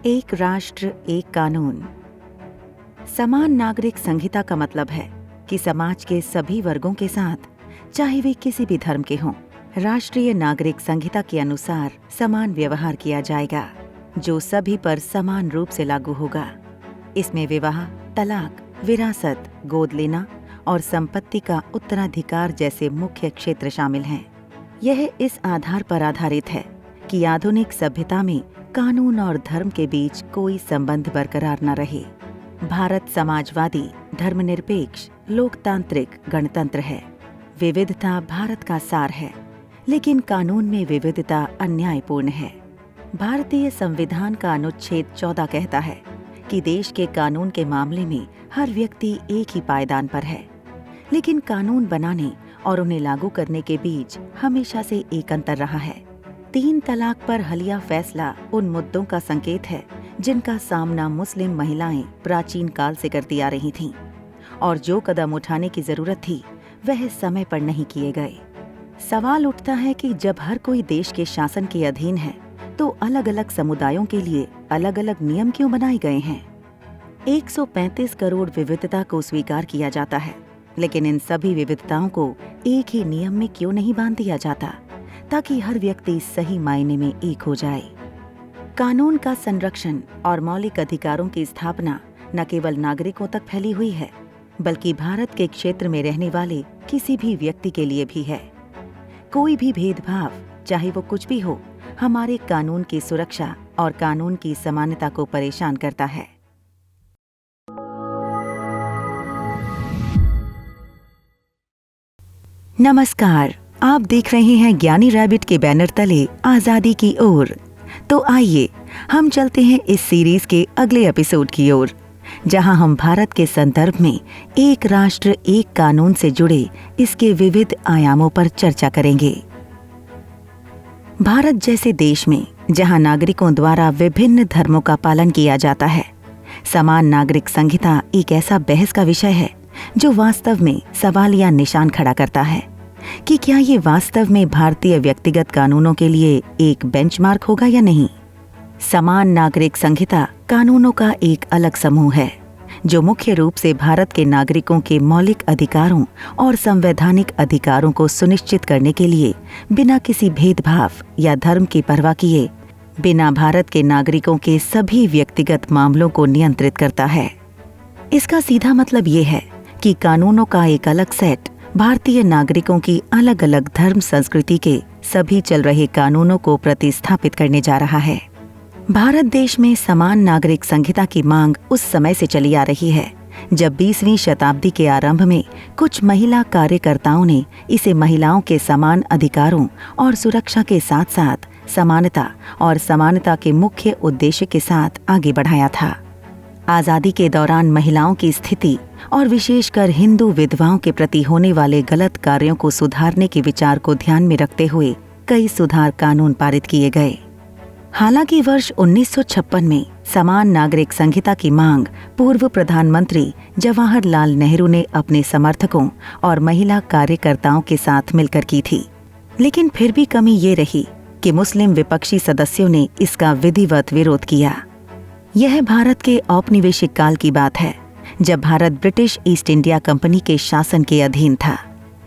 एक राष्ट्र एक कानून। समान नागरिक संहिता का मतलब है कि समाज के सभी वर्गों के साथ, चाहे वे किसी भी धर्म के हों, राष्ट्रीय नागरिक संहिता के अनुसार समान व्यवहार किया जाएगा, जो सभी पर समान रूप से लागू होगा। इसमें विवाह, तलाक, विरासत, गोद लेना और संपत्ति का उत्तराधिकार जैसे मुख्य क्षेत्र शामिल हैं। यह इस आधार पर आधारित है कि आधुनिक सभ्यता में कानून और धर्म के बीच कोई संबंध बरकरार न रहे। भारत समाजवादी, धर्मनिरपेक्ष, लोकतांत्रिक गणतंत्र है। विविधता भारत का सार है, लेकिन कानून में विविधता अन्यायपूर्ण है। भारतीय संविधान का अनुच्छेद 14 कहता है कि देश के कानून के मामले में हर व्यक्ति एक ही पायदान पर है, लेकिन कानून बनाने और उन्हें लागू करने के बीच हमेशा से एक अंतर रहा है। 3 तलाक पर हालिया फैसला उन मुद्दों का संकेत है जिनका सामना मुस्लिम महिलाएं प्राचीन काल से करती आ रही थीं, और जो कदम उठाने की जरूरत थी वह समय पर नहीं किए गए। सवाल उठता है कि जब हर कोई देश के शासन के अधीन है, तो अलग अलग समुदायों के लिए अलग अलग नियम क्यों बनाए गए हैं? 135 करोड़ विविधता को स्वीकार किया जाता है, लेकिन इन सभी विविधताओं को एक ही नियम में क्यों नहीं बांध दिया जाता, ताकि हर व्यक्ति सही मायने में एक हो जाए। कानून का संरक्षण और मौलिक अधिकारों की स्थापना न केवल नागरिकों तक फैली हुई है, बल्कि भारत के क्षेत्र में रहने वाले किसी भी व्यक्ति के लिए भी है। कोई भी भेदभाव, चाहे वो कुछ भी हो, हमारे कानून की सुरक्षा और कानून की समानता को परेशान करता है। नमस्कार, आप देख रहे हैं ज्ञानी रैबिट के बैनर तले आजादी की ओर। तो आइए हम चलते हैं इस सीरीज के अगले एपिसोड की ओर, जहां हम भारत के संदर्भ में एक राष्ट्र एक कानून से जुड़े इसके विविध आयामों पर चर्चा करेंगे। भारत जैसे देश में जहां नागरिकों द्वारा विभिन्न धर्मों का पालन किया जाता है, समान नागरिक संहिता एक ऐसा बहस का विषय है जो वास्तव में सवालिया निशान खड़ा करता है कि क्या ये वास्तव में भारतीय व्यक्तिगत कानूनों के लिए एक बेंचमार्क होगा या नहीं। समान नागरिक संहिता कानूनों का एक अलग समूह है जो मुख्य रूप से भारत के नागरिकों के मौलिक अधिकारों और संवैधानिक अधिकारों को सुनिश्चित करने के लिए बिना किसी भेदभाव या धर्म की परवाह किए बिना भारत के नागरिकों के सभी व्यक्तिगत मामलों को नियंत्रित करता है। इसका सीधा मतलब ये है कि कानूनों का एक अलग सेट भारतीय नागरिकों की अलग अलग धर्म संस्कृति के सभी चल रहे कानूनों को प्रतिस्थापित करने जा रहा है। भारत देश में समान नागरिक संहिता की मांग उस समय से चली आ रही है जब 20वीं शताब्दी के आरंभ में कुछ महिला कार्यकर्ताओं ने इसे महिलाओं के समान अधिकारों और सुरक्षा के साथ साथ समानता और समानता के मुख्य उद्देश्य के साथ आगे बढ़ाया था। आज़ादी के दौरान महिलाओं की स्थिति और विशेषकर हिंदू विधवाओं के प्रति होने वाले गलत कार्यों को सुधारने के विचार को ध्यान में रखते हुए कई सुधार कानून पारित किए गए। हालांकि वर्ष 1956 में समान नागरिक संहिता की मांग पूर्व प्रधानमंत्री जवाहरलाल नेहरू ने अपने समर्थकों और महिला कार्यकर्ताओं के साथ मिलकर की थी, लेकिन फिर भी कमी ये रही कि मुस्लिम विपक्षी सदस्यों ने इसका विधिवत विरोध किया। यह भारत के औपनिवेशिक काल की बात है, जब Bharat British east India company के शासन के अधीन था।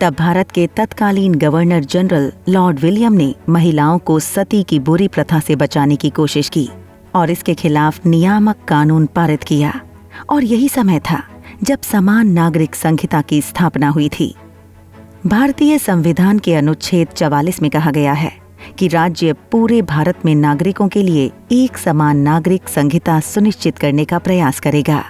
तब भारत के तत्कालीन गवर्नर जनरल लॉर्ड विलियम ने महिलाओं को सती की बुरी प्रथा से बचाने की कोशिश की और इसके खिलाफ नियामक कानून पारित किया। और यही समय था जब समान नागरिक संहिता की स्थापना हुई थी। भारतीय संविधान के अनुच्छेद 44 में कहा गया है कि राज्य पूरे भारत में नागरिकों के लिए एक समान नागरिक संहिता सुनिश्चित करने का प्रयास करेगा।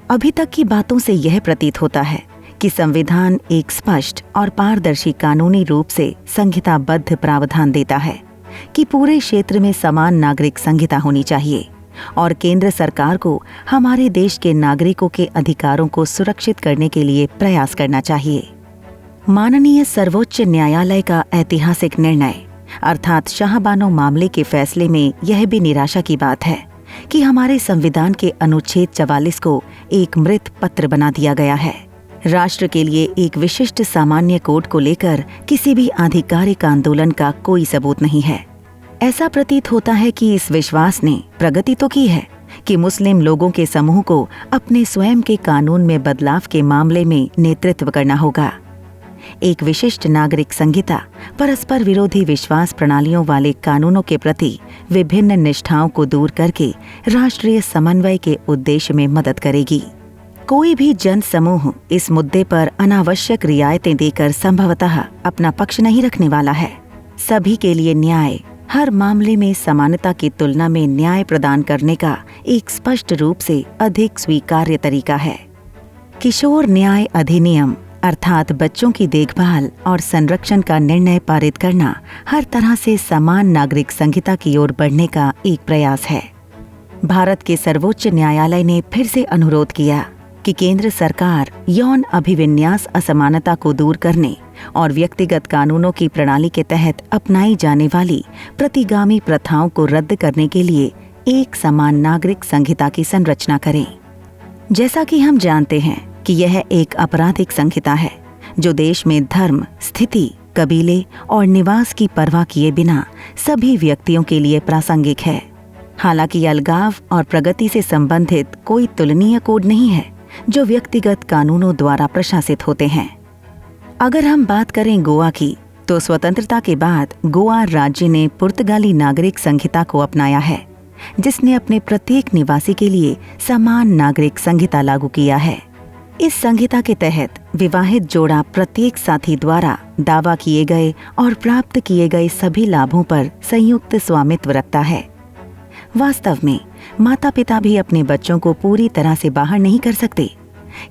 अभी तक की बातों से यह प्रतीत होता है कि संविधान एक स्पष्ट और पारदर्शी कानूनी रूप से संहिताबद्ध प्रावधान देता है कि पूरे क्षेत्र में समान नागरिक संहिता होनी चाहिए और केंद्र सरकार को हमारे देश के नागरिकों के अधिकारों को सुरक्षित करने के लिए प्रयास करना चाहिए। माननीय सर्वोच्च न्यायालय का ऐतिहासिक निर्णय अर्थात शाहबानो मामले के फैसले में यह भी निराशा की बात है कि हमारे संविधान के अनुच्छेद 44 को एक मृत पत्र बना दिया गया है। राष्ट्र के लिए एक विशिष्ट सामान्य कोड को लेकर किसी भी आधिकारिक आंदोलन का कोई सबूत नहीं है। ऐसा प्रतीत होता है कि इस विश्वास ने प्रगति तो की है कि मुस्लिम लोगों के समूह को अपने स्वयं के कानून में बदलाव के मामले में नेतृत्व करना होगा। एक विशिष्ट नागरिक संहिता परस्पर विरोधी विश्वास प्रणालियों वाले कानूनों के प्रति विभिन्न निष्ठाओं को दूर करके राष्ट्रीय समन्वय के उद्देश्य में मदद करेगी। कोई भी जन समूह इस मुद्दे पर अनावश्यक रियायतें देकर संभवतः अपना पक्ष नहीं रखने वाला है। सभी के लिए न्याय, हर मामले में समानता की तुलना में न्याय प्रदान करने का एक स्पष्ट रूप से अधिक स्वीकार्य तरीका है। किशोर न्याय अधिनियम अर्थात बच्चों की देखभाल और संरक्षण का निर्णय पारित करना हर तरह से समान नागरिक संहिता की ओर बढ़ने का एक प्रयास है। भारत के सर्वोच्च न्यायालय ने फिर से अनुरोध किया कि केंद्र सरकार यौन अभिविन्यास असमानता को दूर करने और व्यक्तिगत कानूनों की प्रणाली के तहत अपनाई जाने वाली प्रतिगामी प्रथाओं को रद्द करने के लिए एक समान नागरिक संहिता की संरचना करें। जैसा कि हम जानते हैं कि यह एक आपराधिक संहिता है जो देश में धर्म, स्थिति, कबीले और निवास की परवाह किए बिना सभी व्यक्तियों के लिए प्रासंगिक है। हालांकि अलगाव और प्रगति से संबंधित कोई तुलनीय कोड नहीं है जो व्यक्तिगत कानूनों द्वारा प्रशासित होते हैं। अगर हम बात करें गोवा की, तो स्वतंत्रता के बाद गोवा राज्य ने पुर्तगाली नागरिक संहिता को अपनाया है, जिसने अपने प्रत्येक निवासी के लिए समान नागरिक संहिता लागू किया है। इस संहिता के तहत विवाहित जोड़ा प्रत्येक साथी द्वारा दावा किए गए और प्राप्त किए गए सभी लाभों पर संयुक्त स्वामित्व रखता है। वास्तव में माता पिता भी अपने बच्चों को पूरी तरह से बाहर नहीं कर सकते।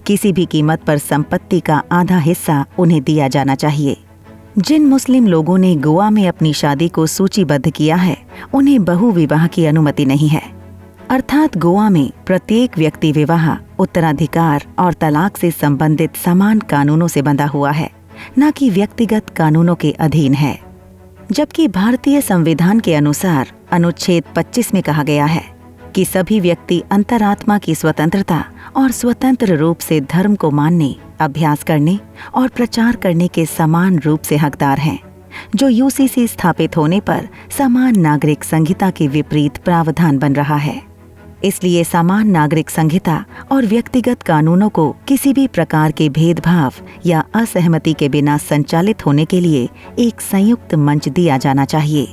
किसी भी कीमत पर संपत्ति का आधा हिस्सा उन्हें दिया जाना चाहिए। जिन मुस्लिम लोगों ने गोवा में अपनी शादी को सूचीबद्ध किया है, उन्हें बहु विवाह की अनुमति नहीं है। अर्थात गोवा में प्रत्येक व्यक्ति विवाह, उत्तराधिकार और तलाक से संबंधित समान कानूनों से बंधा हुआ है, न कि व्यक्तिगत कानूनों के अधीन है। जबकि भारतीय संविधान के अनुसार अनुच्छेद 25 में कहा गया है कि सभी व्यक्ति अंतरात्मा की स्वतंत्रता और स्वतंत्र रूप से धर्म को मानने, अभ्यास करने और प्रचार करने के समान रूप से हकदार हैं, जो यूसीसी स्थापित होने पर समान नागरिक संहिता के विपरीत प्रावधान बन रहा है। इसलिए समान नागरिक संहिता और व्यक्तिगत कानूनों को किसी भी प्रकार के भेदभाव या असहमति के बिना संचालित होने के लिए एक संयुक्त मंच दिया जाना चाहिए।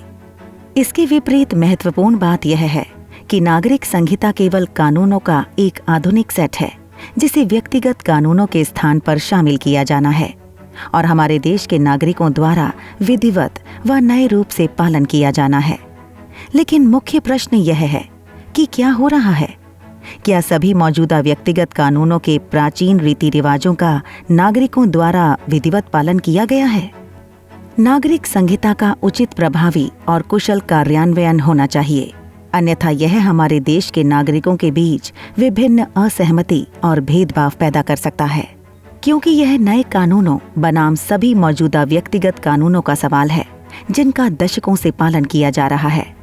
इसके विपरीत महत्वपूर्ण बात यह है कि नागरिक संहिता केवल कानूनों का एक आधुनिक सेट है जिसे व्यक्तिगत कानूनों के स्थान पर शामिल किया जाना है और हमारे देश के नागरिकों द्वारा विधिवत व नए रूप से पालन किया जाना है। लेकिन मुख्य प्रश्न यह है कि क्या हो रहा है? क्या सभी मौजूदा व्यक्तिगत कानूनों के प्राचीन रीति रिवाजों का नागरिकों द्वारा विधिवत पालन किया गया है? नागरिक संहिता का उचित, प्रभावी और कुशल कार्यान्वयन होना चाहिए, अन्यथा यह हमारे देश के नागरिकों के बीच विभिन्न असहमति और भेदभाव पैदा कर सकता है, क्योंकि यह नए कानूनों बनाम सभी मौजूदा व्यक्तिगत कानूनों का सवाल है जिनका दशकों से पालन किया जा रहा है।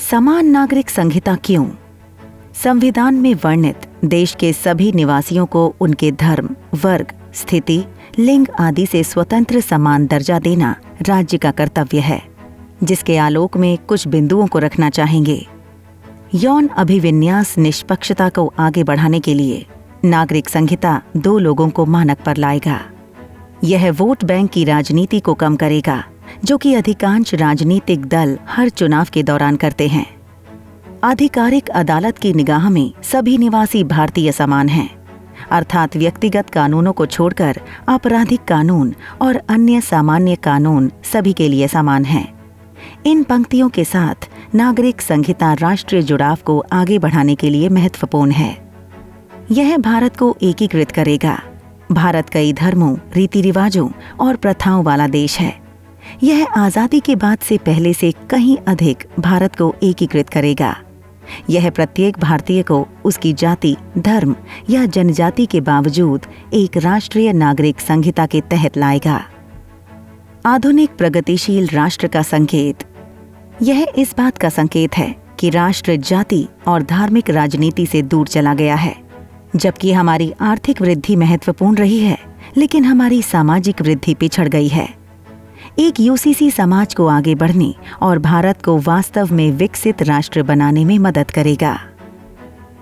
समान नागरिक संहिता क्यों? संविधान में वर्णित देश के सभी निवासियों को उनके धर्म, वर्ग, स्थिति, लिंग आदि से स्वतंत्र समान दर्जा देना राज्य का कर्तव्य है, जिसके आलोक में कुछ बिंदुओं को रखना चाहेंगे। यौन अभिविन्यास निष्पक्षता को आगे बढ़ाने के लिए नागरिक संहिता 2 लोगों को मानक पर लाएगा। यह वोट बैंक की राजनीति को कम करेगा, जो कि अधिकांश राजनीतिक दल हर चुनाव के दौरान करते हैं। आधिकारिक अदालत की निगाह में सभी निवासी भारतीय समान हैं, अर्थात व्यक्तिगत कानूनों को छोड़कर आपराधिक कानून और अन्य सामान्य कानून सभी के लिए समान हैं। इन पंक्तियों के साथ नागरिक संहिता राष्ट्रीय जुड़ाव को आगे बढ़ाने के लिए महत्वपूर्ण है। यह भारत को एकीकृत करेगा। भारत कई धर्मों, रीति रिवाजों और प्रथाओं वाला देश है। यह आज़ादी के बाद से पहले से कहीं अधिक भारत को एकीकृत करेगा। यह प्रत्येक भारतीय को उसकी जाति, धर्म या जनजाति के बावजूद एक राष्ट्रीय नागरिक संहिता के तहत लाएगा। आधुनिक प्रगतिशील राष्ट्र का संकेत। यह इस बात का संकेत है कि राष्ट्र जाति और धार्मिक राजनीति से दूर चला गया है। जबकि हमारी आर्थिक वृद्धि महत्वपूर्ण रही है, लेकिन हमारी सामाजिक वृद्धि पिछड़ गई है। एक यूसीसी समाज को आगे बढ़ने और भारत को वास्तव में विकसित राष्ट्र बनाने में मदद करेगा।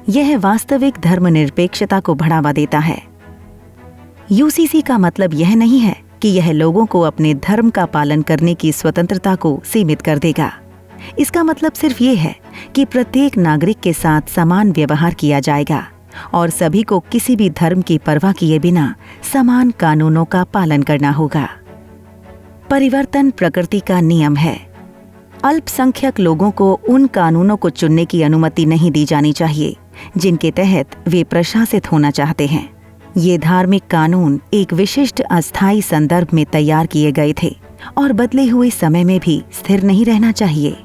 यह वास्तविक धर्मनिरपेक्षता को बढ़ावा देता है। यूसीसी का मतलब यह नहीं है कि यह लोगों को अपने धर्म का पालन करने की स्वतंत्रता को सीमित कर देगा। इसका मतलब सिर्फ ये है कि प्रत्येक नागरिक के साथ समान व्यवहार किया जाएगा और सभी को किसी भी धर्म की परवाह किए बिना समान कानूनों का पालन करना होगा। परिवर्तन प्रकृति का नियम है। अल्पसंख्यक लोगों को उन कानूनों को चुनने की अनुमति नहीं दी जानी चाहिए जिनके तहत वे प्रशासित होना चाहते हैं। ये धार्मिक कानून एक विशिष्ट अस्थायी संदर्भ में तैयार किए गए थे और बदले हुए समय में भी स्थिर नहीं रहना चाहिए।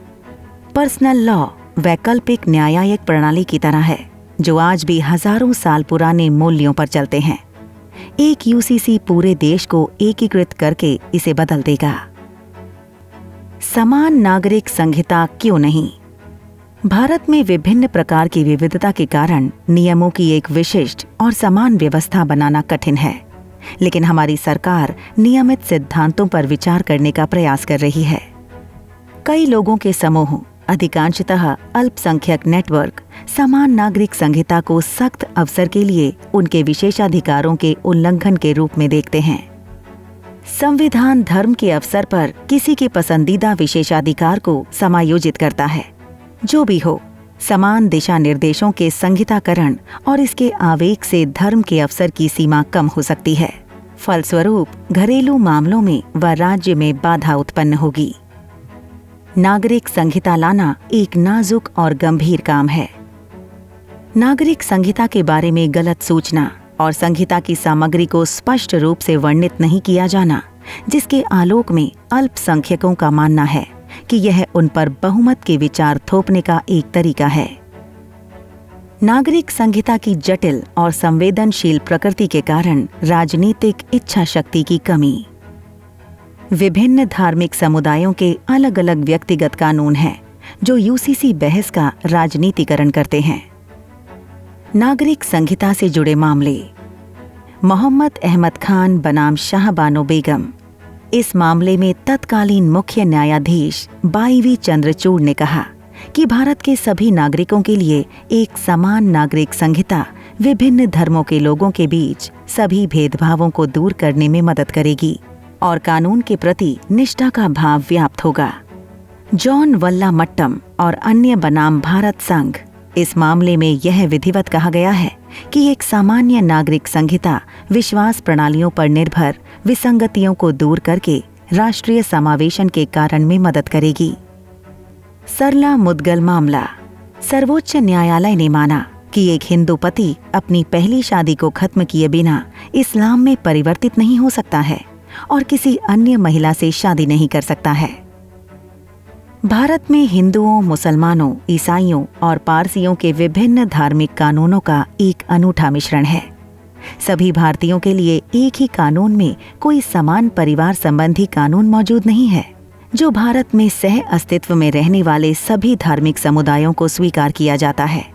पर्सनल लॉ वैकल्पिक न्यायिक प्रणाली की तरह है जो आज भी हजारों साल पुराने मूल्यों पर चलते हैं। एक यूसीसी पूरे देश को एकीकृत करके इसे बदल देगा। समान नागरिक संहिता क्यों नहीं? भारत में विभिन्न प्रकार की विविधता के कारण नियमों की एक विशिष्ट और समान व्यवस्था बनाना कठिन है, लेकिन हमारी सरकार नियमित सिद्धांतों पर विचार करने का प्रयास कर रही है। कई लोगों के समूह, अधिकांशतः अल्पसंख्यक नेटवर्क, समान नागरिक संहिता को सख्त अवसर के लिए उनके विशेषाधिकारों के उल्लंघन के रूप में देखते हैं। संविधान धर्म के अवसर पर किसी के पसंदीदा विशेषाधिकार को समायोजित करता है। जो भी हो, समान दिशा निर्देशों के संहिताकरण और इसके आवेग से धर्म के अवसर की सीमा कम हो सकती है। फलस्वरूप घरेलू मामलों में व राज्य में बाधा उत्पन्न होगी। नागरिक संहिता लाना एक नाजुक और गंभीर काम है। नागरिक संहिता के बारे में गलत सूचना और संहिता की सामग्री को स्पष्ट रूप से वर्णित नहीं किया जाना, जिसके आलोक में अल्पसंख्यकों का मानना है कि यह उन पर बहुमत के विचार थोपने का एक तरीका है। नागरिक संहिता की जटिल और संवेदनशील प्रकृति के कारण राजनीतिक इच्छा शक्ति की कमी। विभिन्न धार्मिक समुदायों के अलग अलग व्यक्तिगत कानून हैं जो यूसीसी बहस का राजनीतिकरण करते हैं। नागरिक संहिता से जुड़े मामले। मोहम्मद अहमद खान बनाम शाह बानो बेगम। इस मामले में तत्कालीन मुख्य न्यायाधीश बाईवी चंद्रचूड़ ने कहा कि भारत के सभी नागरिकों के लिए एक समान नागरिक संहिता विभिन्न धर्मों के लोगों के बीच सभी भेदभावों को दूर करने में मदद करेगी और कानून के प्रति निष्ठा का भाव व्याप्त होगा। जॉन वल्ला मट्टम और अन्य बनाम भारत संघ। इस मामले में यह विधिवत कहा गया है कि एक सामान्य नागरिक संहिता विश्वास प्रणालियों पर निर्भर विसंगतियों को दूर करके राष्ट्रीय समावेशन के कारण में मदद करेगी। सरला मुदगल मामला। सर्वोच्च न्यायालय ने माना कि एक हिंदू पति अपनी पहली शादी को खत्म किए बिना इस्लाम में परिवर्तित नहीं हो सकता है और किसी अन्य महिला से शादी नहीं कर सकता है। भारत में हिंदुओं, मुसलमानों, ईसाइयों और पारसियों के विभिन्न धार्मिक कानूनों का एक अनूठा मिश्रण है। सभी भारतीयों के लिए एक ही कानून में कोई समान परिवार संबंधी कानून मौजूद नहीं है, जो भारत में सह अस्तित्व में रहने वाले सभी धार्मिक समुदायों को स्वीकार किया जाता है।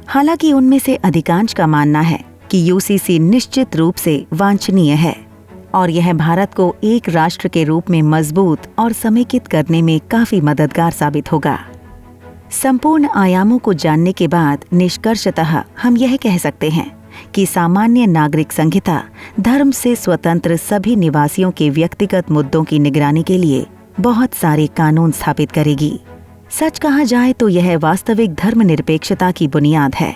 हालांकि उनमें से अधिकांश का मानना है कि यूसीसी निश्चित रूप से वांछनीय है और यह भारत को एक राष्ट्र के रूप में मजबूत और समेकित करने में काफी मददगार साबित होगा। संपूर्ण आयामों को जानने के बाद निष्कर्षतः हम यह कह सकते हैं कि सामान्य नागरिक संहिता धर्म से स्वतंत्र सभी निवासियों के व्यक्तिगत मुद्दों की निगरानी के लिए बहुत सारे कानून स्थापित करेगी। सच कहा जाए तो यह वास्तविक धर्मनिरपेक्षता की बुनियाद है।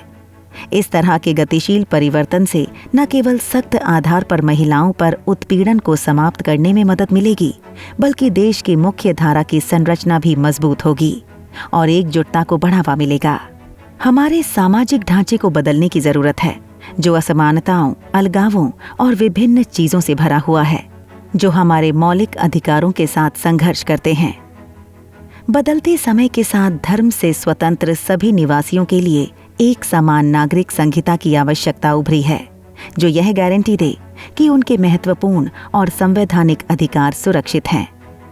इस तरह के गतिशील परिवर्तन से न केवल सख्त आधार पर महिलाओं पर उत्पीड़न को समाप्त करने में मदद मिलेगी, बल्कि देश की मुख्य धारा की संरचना भी मजबूत होगी और एकजुटता को बढ़ावा मिलेगा। हमारे सामाजिक ढांचे को बदलने की जरूरत है, जो असमानताओं, अलगावों और विभिन्न चीजों से भरा हुआ है, जो हमारे मौलिक अधिकारों के साथ संघर्ष करते हैं। बदलते समय के साथ धर्म से स्वतंत्र सभी निवासियों के लिए एक समान नागरिक संहिता की आवश्यकता उभरी है, जो यह गारंटी दे कि उनके महत्वपूर्ण और संवैधानिक अधिकार सुरक्षित हैं।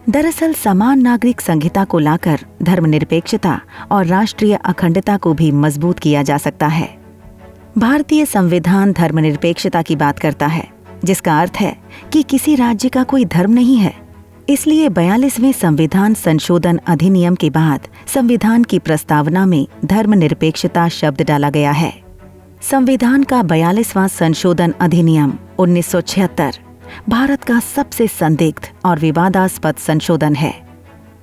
दरअसल समान नागरिक संहिता को लाकर धर्मनिरपेक्षता और राष्ट्रीय अखंडता को भी मजबूत किया जा सकता है। भारतीय संविधान धर्मनिरपेक्षता की बात करता है, जिसका अर्थ है कि किसी राज्य का कोई धर्म नहीं है। इसलिए 42वें संविधान संशोधन अधिनियम के बाद संविधान की प्रस्तावना में धर्मनिरपेक्षता शब्द डाला गया है। संविधान का 42वां संशोधन अधिनियम 1976 भारत का सबसे संदिग्ध और विवादास्पद संशोधन है।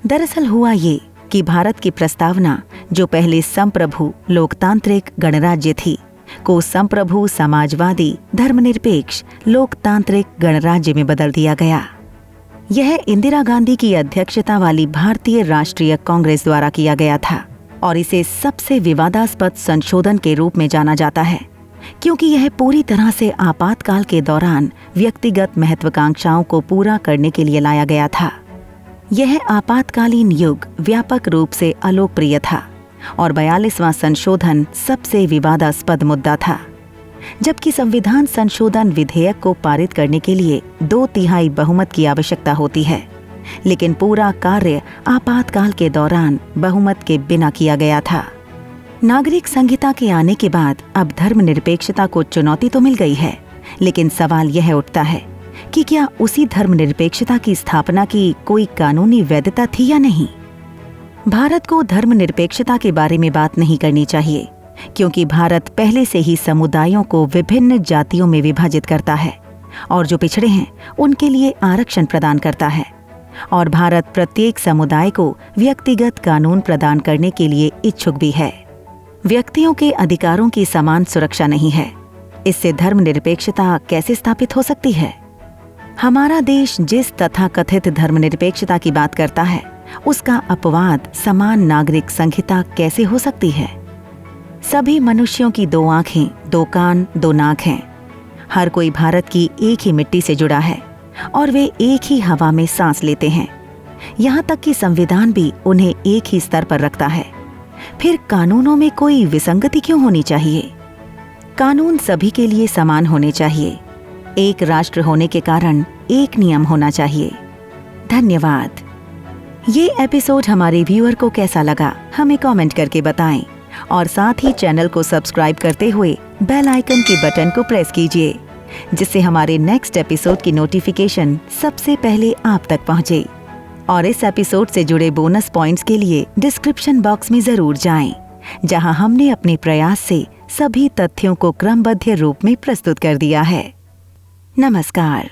दरअसल हुआ ये कि भारत की प्रस्तावना, जो पहले संप्रभु लोकतांत्रिक गणराज्य थी, को संप्रभु समाजवादी धर्मनिरपेक्ष लोकतांत्रिक गणराज्य में बदल दिया गया। यह इंदिरा गांधी की अध्यक्षता वाली भारतीय राष्ट्रीय कांग्रेस द्वारा किया गया था और इसे सबसे विवादास्पद संशोधन के रूप में जाना जाता है, क्योंकि यह पूरी तरह से आपातकाल के दौरान व्यक्तिगत महत्वाकांक्षाओं को पूरा करने के लिए लाया गया था। यह आपातकालीन युग व्यापक रूप से अलोकप्रिय था और 42वां संशोधन सबसे विवादास्पद मुद्दा था। जबकि संविधान संशोधन विधेयक को पारित करने के लिए 2/3 बहुमत की आवश्यकता होती है, लेकिन पूरा कार्य आपातकाल के दौरान बहुमत के बिना किया गया था। नागरिक संहिता के आने के बाद अब धर्मनिरपेक्षता को चुनौती तो मिल गई है, लेकिन सवाल यह उठता है कि क्या उसी धर्मनिरपेक्षता की स्थापना की कोई कानूनी वैधता थी या नहीं। भारत को धर्मनिरपेक्षता के बारे में बात नहीं करनी चाहिए, क्योंकि भारत पहले से ही समुदायों को विभिन्न जातियों में विभाजित करता है और जो पिछड़े हैं उनके लिए आरक्षण प्रदान करता है, और भारत प्रत्येक समुदाय को व्यक्तिगत कानून प्रदान करने के लिए इच्छुक भी है। व्यक्तियों के अधिकारों की समान सुरक्षा नहीं है, इससे धर्मनिरपेक्षता कैसे स्थापित हो सकती है। हमारा देश जिस तथाकथित धर्मनिरपेक्षता की बात करता है, उसका अपवाद समान नागरिक संहिता कैसे हो सकती है। सभी मनुष्यों की 2 आंखें, 2 कान, 2 नाक हैं। हर कोई भारत की एक ही मिट्टी से जुड़ा है और वे एक ही हवा में सांस लेते हैं। यहाँ तक कि संविधान भी उन्हें एक ही स्तर पर रखता है। फिर कानूनों में कोई विसंगति क्यों होनी चाहिए? कानून सभी के लिए समान होने चाहिए। एक राष्ट्र होने के कारण एक नियम होना चाहिए। धन्यवाद। ये एपिसोड हमारे व्यूअर को कैसा लगा, हमें कमेंट करके बताएं और साथ ही चैनल को सब्सक्राइब करते हुए बेल आइकन के बटन को प्रेस कीजिए, जिससे हमारे नेक्स्ट एपिसोड की नोटिफिकेशन सबसे पहले आप तक पहुंचे। और इस एपिसोड से जुड़े बोनस पॉइंट्स के लिए डिस्क्रिप्शन बॉक्स में जरूर जाएं, जहां हमने अपने प्रयास से सभी तथ्यों को क्रमबद्ध रूप में प्रस्तुत कर दिया है। नमस्कार।